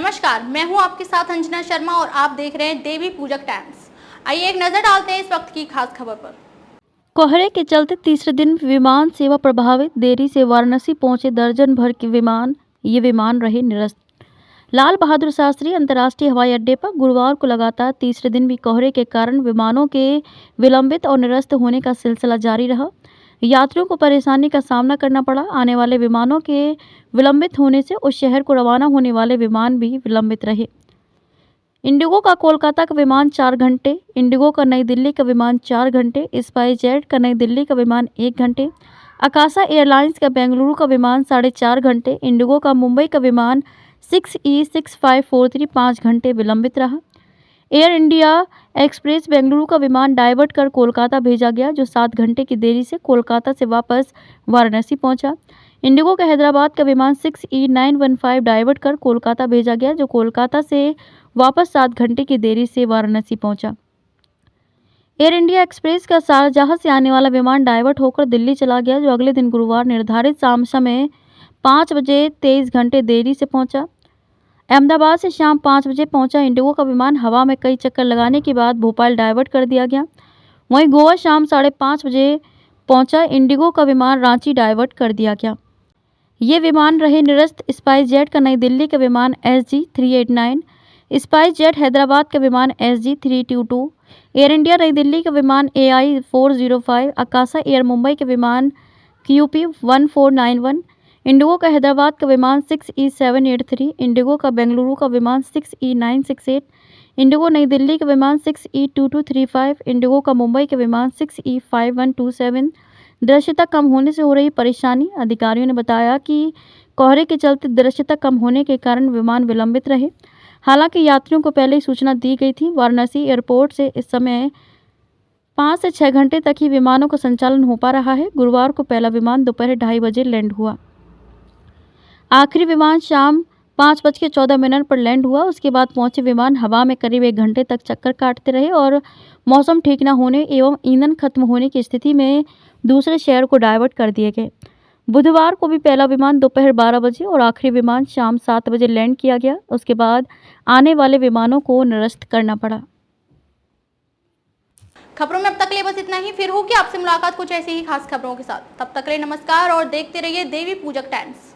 नमस्कार, मैं हूं आपके साथ अंजना शर्मा और आप देख रहे हैं देवी पूजक टाइम्स। आइए एक नजर डालते हैं इस वक्त की खास खबर पर। कोहरे के चलते तीसरे दिन विमान सेवा प्रभावित, देरी से वाराणसी पहुंचे दर्जन भर के विमान। ये विमान रहे निरस्त। लाल बहादुर शास्त्री अंतर्राष्ट्रीय हवाई अड्डे पर गुरुवार को लगातार तीसरे दिन भी कोहरे के कारण विमानों के विलंबित और निरस्त होने का सिलसिला जारी रहा। यात्रियों को परेशानी का सामना करना पड़ा। आने वाले विमानों के विलंबित होने से उस शहर को रवाना होने वाले विमान भी विलंबित रहे। इंडिगो का कोलकाता का विमान 4 घंटे, इंडिगो का नई दिल्ली का विमान 4 घंटे, स्पाइसजेट का नई दिल्ली का विमान 1 घंटे, अकाशा एयरलाइंस का बेंगलुरु का विमान 4.5 घंटे, इंडिगो का मुंबई का विमान 6E6543 5 घंटे विलंबित रहा। एयर इंडिया एक्सप्रेस बेंगलुरु का विमान डाइवर्ट कर कोलकाता भेजा गया, जो 7 घंटे की देरी से कोलकाता से वापस वाराणसी पहुंचा। इंडिगो का हैदराबाद का विमान 6E915 डाइवर्ट कर कोलकाता भेजा गया, जो कोलकाता से वापस 7 घंटे की देरी से वाराणसी पहुंचा। एयर इंडिया एक्सप्रेस का शारजाह से आने वाला विमान डाइवर्ट होकर दिल्ली चला गया, जो अगले दिन गुरुवार निर्धारित शाम समय 5 बजे 23 घंटे देरी से पहुंचा। अहमदाबाद से शाम 5 बजे पहुंचा इंडिगो का विमान हवा में कई चक्कर लगाने के बाद भोपाल डाइवर्ट कर दिया गया। वहीं गोवा शाम 5:30 बजे पहुंचा इंडिगो का विमान रांची डाइवर्ट कर दिया गया। ये विमान रहे निरस्त। स्पाइसजेट का नई दिल्ली का विमान SG389, स्पाइसजेट हैदराबाद का विमान SG322, एयर इंडिया नई दिल्ली का विमान AI405, अकाशा एयर मुंबई के विमान QP1491, इंडिगो का हैदराबाद का विमान 6E783, इंडिगो का बेंगलुरु का विमान 6E968, इंडिगो नई दिल्ली का विमान 6E2235, इंडिगो का मुंबई का विमान 6E5127। दृश्यता कम होने से हो रही परेशानी। अधिकारियों ने बताया कि कोहरे के चलते दृश्यता कम होने के कारण विमान विलंबित रहे। हालांकि यात्रियों को पहले ही सूचना दी गई थी। वाराणसी एयरपोर्ट से इस समय 5 से 6 घंटे तक ही विमानों का संचालन हो पा रहा है। गुरुवार को पहला विमान दोपहर 2:30 बजे लैंड हुआ। आखिरी विमान शाम 5:14 पर लैंड हुआ। उसके बाद पहुंचे विमान हवा में करीब 1 घंटे तक चक्कर काटते रहे और मौसम ठीक न होने एवं ईंधन खत्म होने की स्थिति में दूसरे शहर को डाइवर्ट कर दिए गए। बुधवार को भी पहला विमान दोपहर 12 बजे और आखिरी विमान शाम 7 बजे लैंड किया गया। उसके बाद आने वाले विमानों को निरस्त करना पड़ा। खबरों में अब तक के लिए बस इतना ही। फिर होगी आपसे मुलाकात कुछ ऐसी ही खास खबरों के साथ। तब तक के लिए नमस्कार और देखते रहिए देवी पूजक टाइम्स।